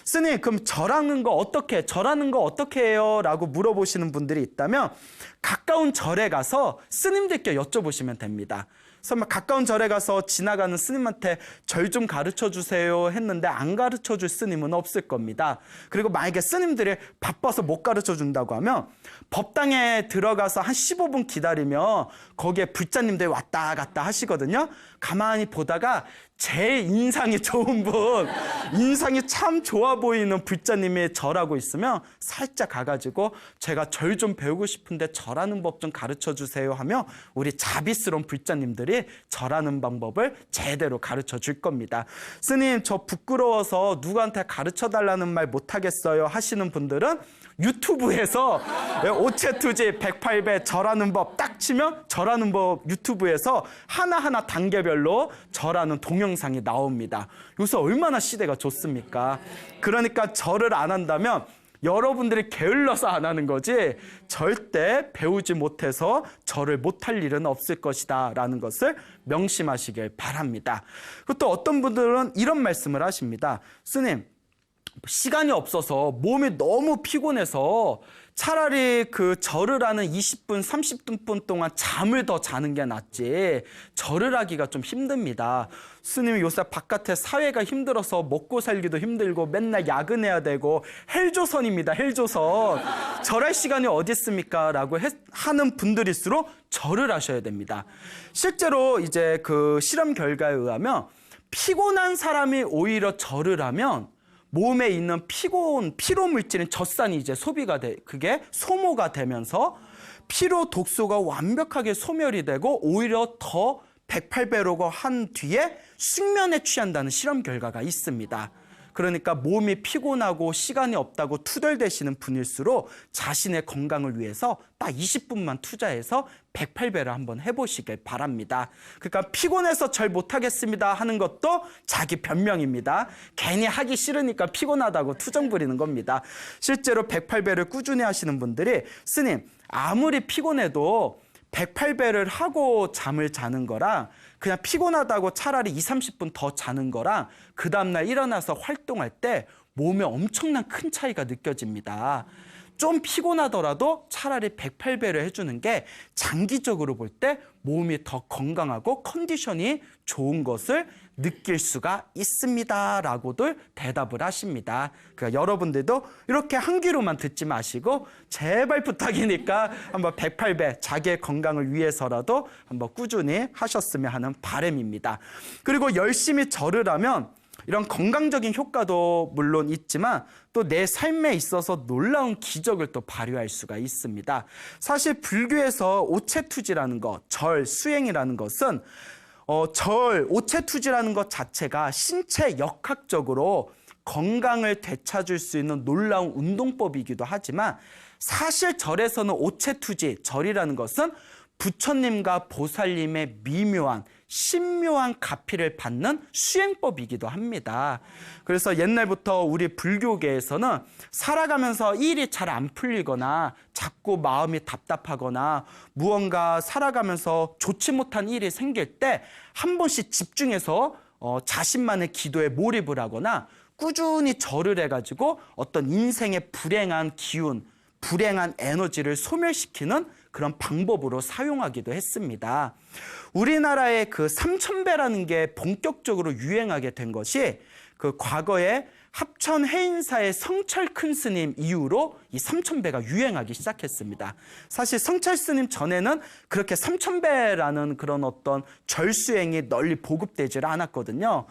스님, 그럼 절하는 거 어떻게 해요? 라고 물어보시는 분들이 있다면 가까운 절에 가서 스님들께 여쭤보시면 됩니다. 설마 가까운 절에 가서 지나가는 스님한테 절 좀 가르쳐 주세요 했는데 안 가르쳐 줄 스님은 없을 겁니다. 그리고 만약에 스님들이 바빠서 못 가르쳐 준다고 하면 법당에 들어가서 한 15분 기다리면 거기에 불자님들이 왔다 갔다 하시거든요. 가만히 보다가 제일 인상이 좋은 분, 인상이 참 좋아 보이는 불자님이 절하고 있으면 살짝 가가지고 제가 절 좀 배우고 싶은데 절하는 법 좀 가르쳐 주세요 하며 우리 자비스러운 불자님들이 절하는 방법을 제대로 가르쳐 줄 겁니다. 스님, 저 부끄러워서 누구한테 가르쳐 달라는 말 못하겠어요 하시는 분들은 유튜브에서 오체투지 108배 절하는 법 딱 치면 절하는 법 유튜브에서 하나하나 단계별로 절하는 동영상이 나옵니다. 요새 얼마나 시대가 좋습니까? 그러니까 절을 안 한다면 여러분들이 게을러서 안 하는 거지 절대 배우지 못해서 절을 못할 일은 없을 것이다 라는 것을 명심하시길 바랍니다. 그리고 또 어떤 분들은 이런 말씀을 하십니다. 스님, 시간이 없어서 몸이 너무 피곤해서 차라리 그 절을 하는 20분, 30분 동안 잠을 더 자는 게 낫지 절을 하기가 좀 힘듭니다. 스님이 요새 바깥에 사회가 힘들어서 먹고 살기도 힘들고 맨날 야근해야 되고 헬조선입니다. 헬조선. 절할 시간이 어디 있습니까? 라고 하는 분들일수록 절을 하셔야 됩니다. 실제로 이제 그 실험 결과에 의하면 피곤한 사람이 오히려 절을 하면 몸에 있는 피로 물질인 젖산이 이제 그게 소모가 되면서 피로 독소가 완벽하게 소멸이 되고 오히려 더 108배로가 한 뒤에 숙면에 취한다는 실험 결과가 있습니다. 그러니까 몸이 피곤하고 시간이 없다고 투덜대시는 분일수록 자신의 건강을 위해서 딱 20분만 투자해서 108배를 한번 해보시길 바랍니다. 그러니까 피곤해서 절 못하겠습니다 하는 것도 자기 변명입니다. 괜히 하기 싫으니까 피곤하다고 투정 부리는 겁니다. 실제로 108배를 꾸준히 하시는 분들이 스님, 아무리 피곤해도 108배를 하고 잠을 자는 거랑 그냥 피곤하다고 차라리 20-30분 더 자는 거랑 그 다음날 일어나서 활동할 때 몸에 엄청난 큰 차이가 느껴집니다. 좀 피곤하더라도 차라리 108배를 해주는 게 장기적으로 볼 때 몸이 더 건강하고 컨디션이 좋은 것을 느낄 수가 있습니다 라고들 대답을 하십니다. 그러니까 여러분들도 이렇게 한 귀로만 듣지 마시고 제발 부탁이니까 한번 108배 자기의 건강을 위해서라도 한번 꾸준히 하셨으면 하는 바람입니다. 그리고 열심히 절을 하면 이런 건강적인 효과도 물론 있지만 또 내 삶에 있어서 놀라운 기적을 또 발휘할 수가 있습니다. 사실 불교에서 오체투지라는 것, 절, 수행이라는 것은 오체투지라는 것 자체가 신체 역학적으로 건강을 되찾을 수 있는 놀라운 운동법이기도 하지만 사실 절에서는 오체투지, 절이라는 것은 부처님과 보살님의 미묘한 신묘한 가피를 받는 수행법이기도 합니다. 그래서 옛날부터 우리 불교계에서는 살아가면서 일이 잘 안 풀리거나 자꾸 마음이 답답하거나 무언가 살아가면서 좋지 못한 일이 생길 때 한 번씩 집중해서 자신만의 기도에 몰입을 하거나 꾸준히 절을 해가지고 어떤 인생의 불행한 기운, 불행한 에너지를 소멸시키는 그런 방법으로 사용하기도 했습니다. 우리나라의 그 삼천배라는 게 본격적으로 유행하게 된 것이 그 과거에 합천 해인사의 성철 큰 스님 이후로 이 삼천배가 유행하기 시작했습니다. 사실 성철 스님 전에는 그렇게 삼천배라는 그런 어떤 절수행이 널리 보급되질 않았거든요.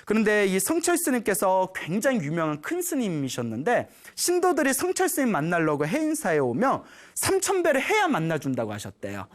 그런데 이 성철 스님께서 굉장히 유명한 큰 스님이셨는데 신도들이 성철 스님 만나려고 해인사에 오면 삼천배를 해야 만나준다고 하셨대요.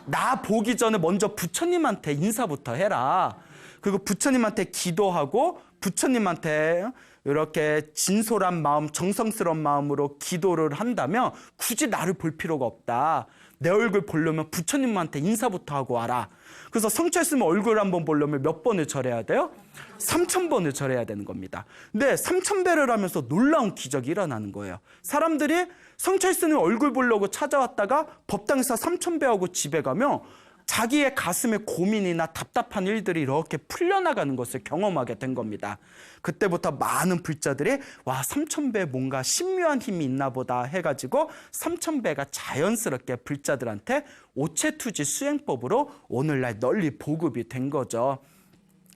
나 보기 전에 먼저 부처님한테 인사부터 해라. 그리고 부처님한테 기도하고 부처님한테 이렇게 진솔한 마음, 정성스러운 마음으로 기도를 한다면 굳이 나를 볼 필요가 없다. 내 얼굴 보려면 부처님한테 인사부터 하고 와라. 그래서 성철 스님 얼굴 한번 보려면 몇 번을 절해야 돼요? 3000번을 절해야 되는 겁니다. 근데 3000배를 하면서 놀라운 기적이 일어나는 거예요. 사람들이 성철 스님 얼굴 보려고 찾아왔다가 법당에서 3000배 하고 집에 가면 자기의 가슴에 고민이나 답답한 일들이 이렇게 풀려나가는 것을 경험하게 된 겁니다. 그때부터 많은 불자들이 와, 3000배에 뭔가 신묘한 힘이 있나 보다 해가지고 3000배가 자연스럽게 불자들한테 오체투지 수행법으로 오늘날 널리 보급이 된 거죠.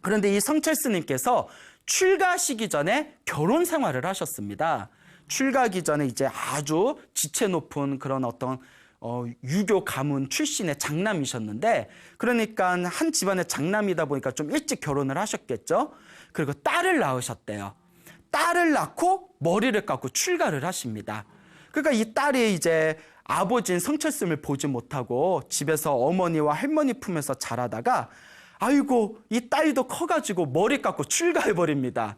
그런데 이 성철스님께서 출가하시기 전에 결혼 생활을 하셨습니다. 출가하기 전에 이제 아주 지체 높은 그런 어떤 유교 가문 출신의 장남이셨는데, 그러니까 한 집안의 장남이다 보니까 좀 일찍 결혼을 하셨겠죠. 그리고 딸을 낳으셨대요. 딸을 낳고 머리를 깎고 출가를 하십니다. 그러니까 이 딸이 이제 아버지인 성철스님을 보지 못하고 집에서 어머니와 할머니 품에서 자라다가 아이고, 이 딸도 커가지고 머리 깎고 출가해버립니다.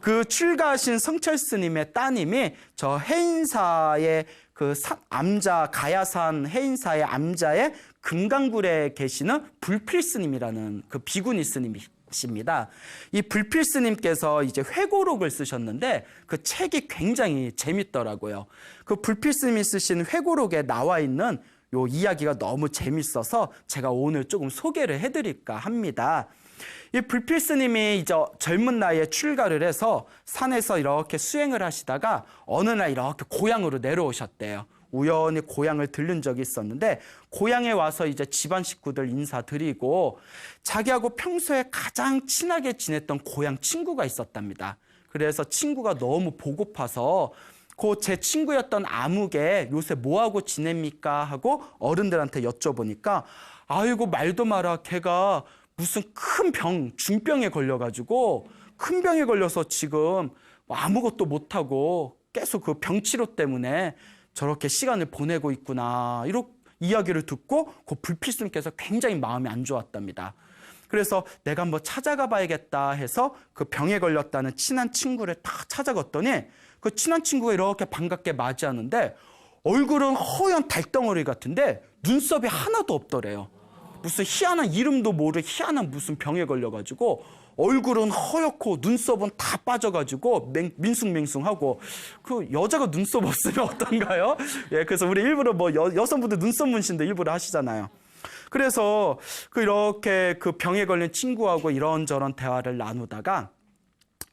그 출가하신 성철스님의 따님이 저 해인사의 그 암자, 가야산 해인사의 암자의 금강굴에 계시는 불필스님이라는 그 비구니 스님이십니다. 이 불필스님께서 이제 회고록을 쓰셨는데 그 책이 굉장히 재밌더라고요. 그 불필스님이 쓰신 회고록에 나와 있는 요 이야기가 너무 재밌어서 제가 오늘 조금 소개를 해드릴까 합니다. 이 불필스님이 이제 젊은 나이에 출가를 해서 산에서 이렇게 수행을 하시다가 어느 날 이렇게 고향으로 내려오셨대요. 우연히 고향을 들른 적이 있었는데 고향에 와서 이제 집안 식구들 인사드리고 자기하고 평소에 가장 친하게 지냈던 고향 친구가 있었답니다. 그래서 친구가 너무 보고파서 그 제 친구였던 아무개 요새 뭐하고 지냅니까 하고 어른들한테 여쭤보니까 아이고 말도 마라, 걔가 무슨 큰 병, 중병에 걸려가지고 큰 병에 걸려서 지금 아무것도 못하고 계속 그 병치료 때문에 저렇게 시간을 보내고 있구나, 이렇게 이야기를 듣고 그 불필스님께서 굉장히 마음이 안 좋았답니다. 그래서 내가 한번 찾아가 봐야겠다 해서 그 병에 걸렸다는 친한 친구를 딱 찾아갔더니 그 친한 친구가 이렇게 반갑게 맞이하는데 얼굴은 허연 달덩어리 같은데 눈썹이 하나도 없더래요. 무슨 희한한 이름도 모를 희한한 무슨 병에 걸려가지고 얼굴은 허옇고 눈썹은 다 빠져가지고 민숭맹숭하고, 그 여자가 눈썹 없으면 어떤가요? 예, 그래서 우리 일부러 뭐 여성분들 눈썹 문신도 일부러 하시잖아요. 그래서 이렇게 그 병에 걸린 친구하고 이런저런 대화를 나누다가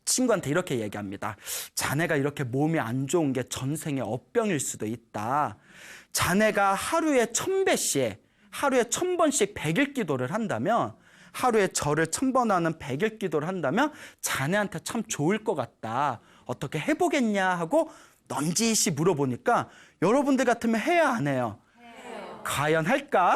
친구한테 이렇게 얘기합니다. 자네가 이렇게 몸이 안 좋은 게 전생의 업병일 수도 있다. 자네가 하루에 1000배씩, 하루에 1000번씩 100일 기도를 한다면, 하루에 절을 1000번 하는 100일 기도를 한다면 자네한테 참 좋을 것 같다. 어떻게 해보겠냐 하고 넌지시 물어보니까 여러분들 같으면 해야 안 해요? 과연 할까?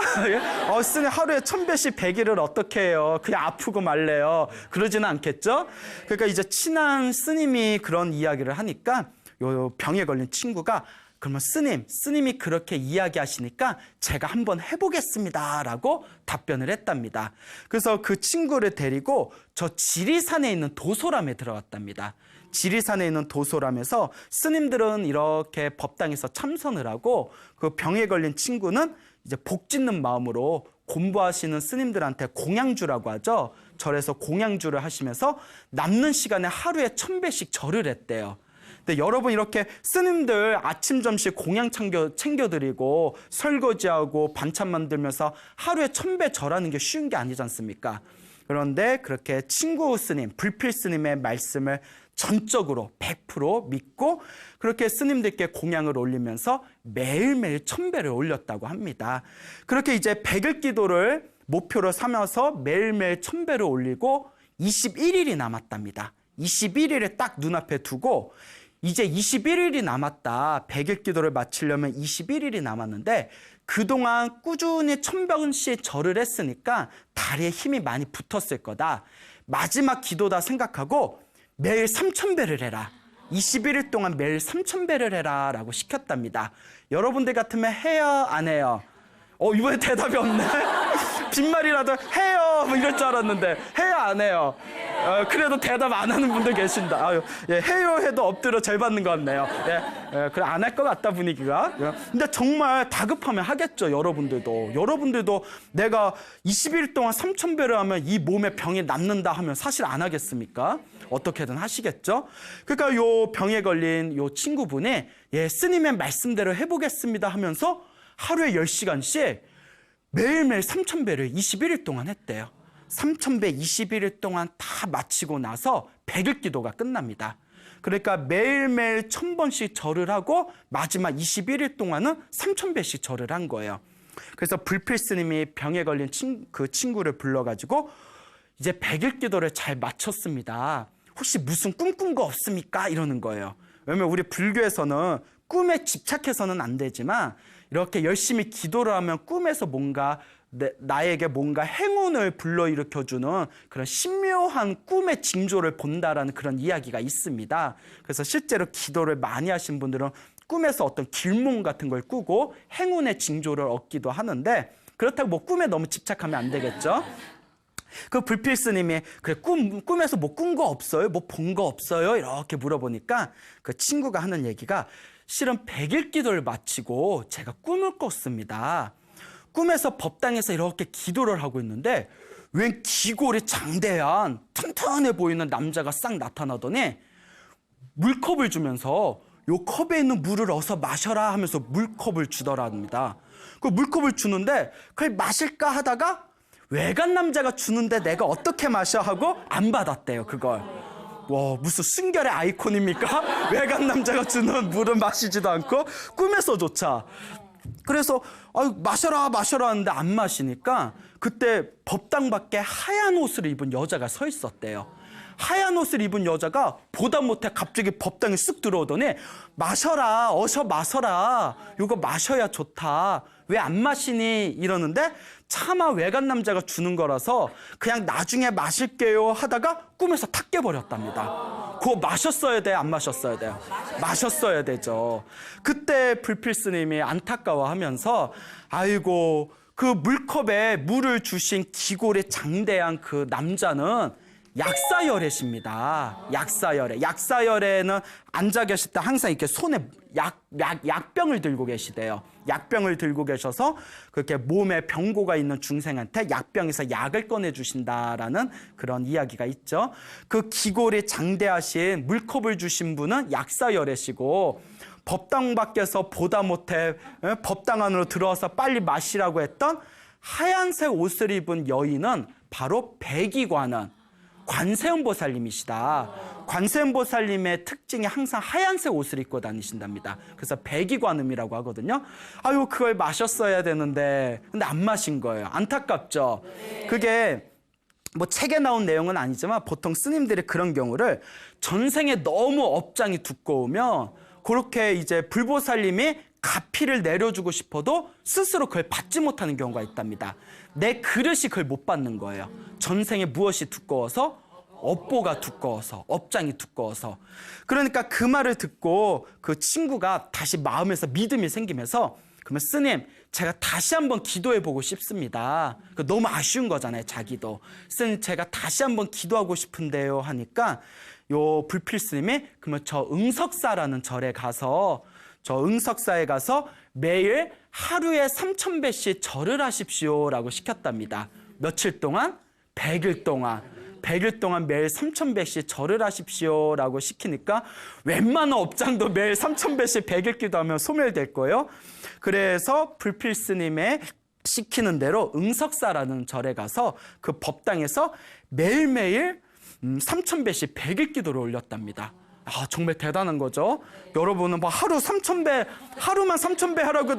스님 하루에 1000배씩 100일을 어떻게 해요? 그냥 아프고 말래요. 그러지는 않겠죠? 그러니까 이제 친한 스님이 그런 이야기를 하니까 요 병에 걸린 친구가 그러면 스님이 그렇게 이야기하시니까 제가 한번 해보겠습니다 라고 답변을 했답니다. 그래서 그 친구를 데리고 저 지리산에 있는 도소람에 들어갔답니다. 지리산에 있는 도소람에서 스님들은 이렇게 법당에서 참선을 하고 그 병에 걸린 친구는 이제 복 짓는 마음으로 공부하시는 스님들한테 공양주라고 하죠. 절에서 공양주를 하시면서 남는 시간에 하루에 1000배씩 절을 했대요. 근데 여러분 이렇게 스님들 아침 점심 공양 챙겨드리고 설거지하고 반찬 만들면서 하루에 1000배 절하는 게 쉬운 게 아니지 않습니까? 그런데 그렇게 친구 스님, 불필 스님의 말씀을 전적으로 100% 믿고 그렇게 스님들께 공양을 올리면서 매일매일 1000배를 올렸다고 합니다. 그렇게 이제 100일 기도를 목표로 삼아서 매일매일 1000배를 올리고 21일이 남았답니다. 21일을 딱 눈앞에 두고 이제 21일이 남았다. 100일 기도를 마치려면 21일이 남았는데 그동안 꾸준히 1000번씩 절을 했으니까 다리에 힘이 많이 붙었을 거다. 마지막 기도다 생각하고 매일 3000배를 해라. 21일 동안 매일 3000배를 해라 라고 시켰답니다. 여러분들 같으면 해요? 안 해요? 이번에 대답이 없네. 빈말이라도 해요 뭐 이럴 줄 알았는데 해요? 안 해요? 그래도 대답 안 하는 분들 계신다. 예, 해요 해도 엎드려 절 받는 것 같네요. 예, 그래 안 할 것 같다 분위기가. 근데 정말 다급하면 하겠죠. 여러분들도 내가 20일 동안 3000배를 하면 이 몸에 병이 낫는다 하면 사실 안 하겠습니까? 어떻게든 하시겠죠. 그러니까 요 병에 걸린 요 친구분이 스님의 말씀대로 해보겠습니다 하면서 하루에 10시간씩 매일매일 3000배를 21일 동안 했대요. 3000배 21일 동안 다 마치고 나서 100일 기도가 끝납니다. 그러니까 매일매일 1000번씩 절을 하고 마지막 21일 동안은 3000배씩 절을 한 거예요. 그래서 불필 스님이 병에 걸린 그 친구를 불러가지고 이제 100일 기도를 잘 마쳤습니다. 혹시 무슨 꿈 꾼 거 없습니까? 이러는 거예요. 왜냐면 우리 불교에서는 꿈에 집착해서는 안 되지만 이렇게 열심히 기도를 하면 꿈에서 뭔가 나에게 뭔가 행운을 불러일으켜주는 그런 신묘한 꿈의 징조를 본다라는 그런 이야기가 있습니다. 그래서 실제로 기도를 많이 하신 분들은 꿈에서 어떤 길몽 같은 걸 꾸고 행운의 징조를 얻기도 하는데, 그렇다고 뭐 꿈에 너무 집착하면 안 되겠죠. 그 불필 스님이 그래 꿈에서 뭐 꾼 거 없어요? 뭐 본 거 없어요? 이렇게 물어보니까 그 친구가 하는 얘기가 실은 100일 기도를 마치고 제가 꿈을 꿨습니다. 꿈에서 법당에서 이렇게 기도를 하고 있는데 웬 기골이 장대한 튼튼해 보이는 남자가 싹 나타나더니 물컵을 주면서 요 컵에 있는 물을 어서 마셔라 하면서 물컵을 주더랍니다. 그 물컵을 주는데 그걸 마실까 하다가 외간 남자가 주는데 내가 어떻게 마셔 하고 안 받았대요, 그걸. 와, 무슨 순결의 아이콘입니까? 외간 남자가 주는 물은 마시지도 않고 꿈에서조차. 그래서 마셔라 하는데 안 마시니까 그때 법당 밖에 하얀 옷을 입은 여자가 서 있었대요. 하얀 옷을 입은 여자가 보다 못해 갑자기 법당에 쓱 들어오더니 마셔라, 어서 마셔라, 이거 마셔야 좋다, 왜 안 마시니? 이러는데 차마 외간 남자가 주는 거라서 그냥 나중에 마실게요 하다가 꿈에서 탁 깨버렸답니다. 그거 마셨어야 돼, 안 마셨어야 돼요? 마셨어야 되죠. 그때 불필 스님이 안타까워하면서 아이고, 그 물컵에 물을 주신 기골의 장대한 그 남자는 약사열애십니다. 약사열애는 앉아 계실 때 항상 이렇게 손에 약병을 들고 계시대요. 약병을 들고 계셔서 그렇게 몸에 병고가 있는 중생한테 약병에서 약을 꺼내 주신다라는 그런 이야기가 있죠. 그 기골이 장대하신 물컵을 주신 분은 약사열애시고, 법당 밖에서 보다 못해 법당 안으로 들어와서 빨리 마시라고 했던 하얀색 옷을 입은 여인은 바로 백이관은 관세음보살님이시다. 관세음보살님의 특징이 항상 하얀색 옷을 입고 다니신답니다. 그래서 백이관음이라고 하거든요. 아유, 그걸 마셨어야 되는데 근데 안 마신 거예요. 안타깝죠. 그게 뭐 책에 나온 내용은 아니지만 보통 스님들이 그런 경우를 전생에 너무 업장이 두꺼우면 그렇게 이제 불보살님이 가피를 내려주고 싶어도 스스로 그걸 받지 못하는 경우가 있답니다. 내 그릇이 그걸 못 받는 거예요. 전생에 무엇이 두꺼워서? 업보가 두꺼워서, 업장이 두꺼워서. 그러니까 그 말을 듣고 그 친구가 다시 마음에서 믿음이 생기면서, 그러면 스님, 제가 다시 한번 기도해보고 싶습니다. 너무 아쉬운 거잖아요, 자기도. 스님, 제가 다시 한번 기도하고 싶은데요 하니까 요 불필 스님이 그러면 저 응석사라는 절에 가서, 저 응석사에 가서 매일 하루에 3000배씩 절을 하십시오라고 시켰답니다. 며칠 동안? 100일 동안. 100일 동안 매일 3000배씩 절을 하십시오라고 시키니까 웬만한 업장도 매일 3000배씩 100일 기도하면 소멸될 거예요. 그래서 불필 스님의 시키는 대로 응석사라는 절에 가서 그 법당에서 매일매일 3000배씩 100일 기도를 올렸답니다. 아, 정말 대단한 거죠. 여러분은 뭐 하루 3000배, 하루만 3000배 하라고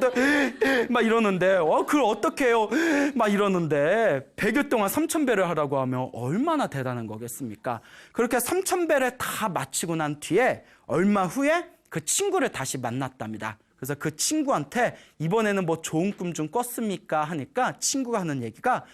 막 이러는데, 그걸 어떻게 해요? 막 이러는데, 100일 동안 3000배를 하라고 하면 얼마나 대단한 거겠습니까? 그렇게 3000배를 다 마치고 난 뒤에 얼마 후에 그 친구를 다시 만났답니다. 그래서 그 친구한테 이번에는 뭐 좋은 꿈 좀 꿨습니까? 하니까 친구가 하는 얘기가,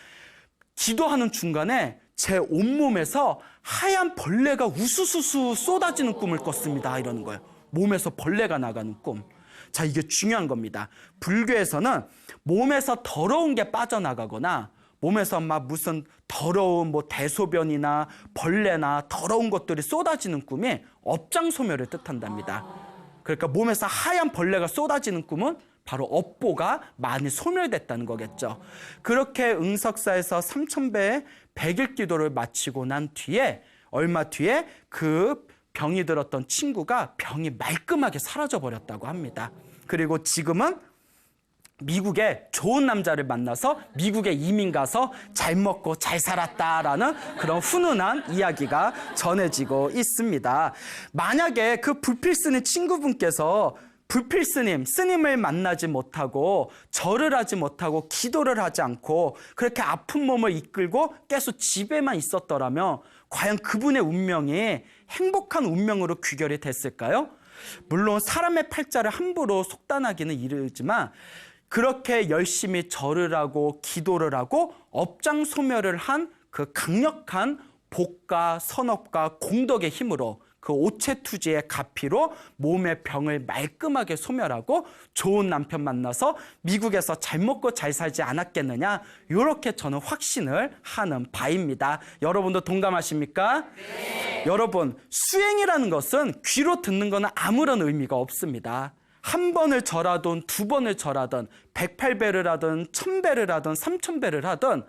기도하는 중간에 제 온몸에서 하얀 벌레가 우수수수 쏟아지는 꿈을 꿨습니다. 이러는 거예요. 몸에서 벌레가 나가는 꿈. 자, 이게 중요한 겁니다. 불교에서는 몸에서 더러운 게 빠져나가거나 몸에서 막 무슨 더러운 뭐 대소변이나 벌레나 더러운 것들이 쏟아지는 꿈이 업장 소멸을 뜻한답니다. 그러니까 몸에서 하얀 벌레가 쏟아지는 꿈은 바로 업보가 많이 소멸됐다는 거겠죠. 그렇게 응석사에서 3000배의 100일 기도를 마치고 난 뒤에, 얼마 뒤에 그 병이 들었던 친구가 병이 말끔하게 사라져 버렸다고 합니다. 그리고 지금은 미국에 좋은 남자를 만나서 미국에 이민 가서 잘 먹고 잘 살았다라는 그런 훈훈한 이야기가 전해지고 있습니다. 만약에 그 불필스님 친구분께서 불필스님, 스님을 만나지 못하고 절을 하지 못하고 기도를 하지 않고 그렇게 아픈 몸을 이끌고 계속 집에만 있었더라면 과연 그분의 운명이 행복한 운명으로 귀결이 됐을까요? 물론 사람의 팔자를 함부로 속단하기는 이르지만 그렇게 열심히 절을 하고 기도를 하고 업장소멸을 한 그 강력한 복과 선업과 공덕의 힘으로 그 오체투지의 가피로 몸의 병을 말끔하게 소멸하고 좋은 남편 만나서 미국에서 잘 먹고 잘 살지 않았겠느냐, 이렇게 저는 확신을 하는 바입니다. 여러분도 동감하십니까? 네. 여러분, 수행이라는 것은 귀로 듣는 것은 아무런 의미가 없습니다. 한 번을 절하든 두 번을 절하든 108배를 하든 1000배를 하든 3000배를 하든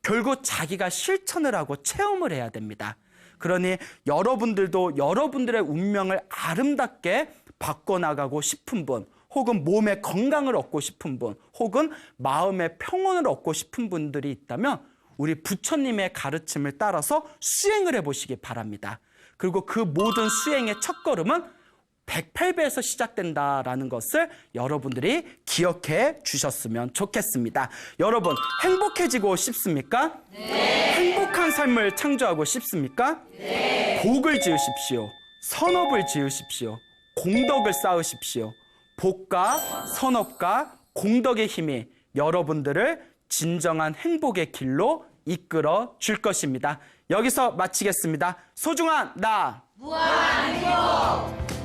결국 자기가 실천을 하고 체험을 해야 됩니다. 그러니 여러분들도 여러분들의 운명을 아름답게 바꿔나가고 싶은 분, 혹은 몸의 건강을 얻고 싶은 분, 혹은 마음의 평온을 얻고 싶은 분들이 있다면 우리 부처님의 가르침을 따라서 수행을 해보시기 바랍니다. 그리고 그 모든 수행의 첫걸음은 108배에서 시작된다라는 것을 여러분들이 기억해 주셨으면 좋겠습니다. 여러분, 행복해지고 싶습니까? 네. 행복한 삶을 창조하고 싶습니까? 네. 복을 지으십시오. 선업을 지으십시오. 공덕을 쌓으십시오. 복과 선업과 공덕의 힘이 여러분들을 진정한 행복의 길로 이끌어 줄 것입니다. 여기서 마치겠습니다. 소중한 나! 무한 행복!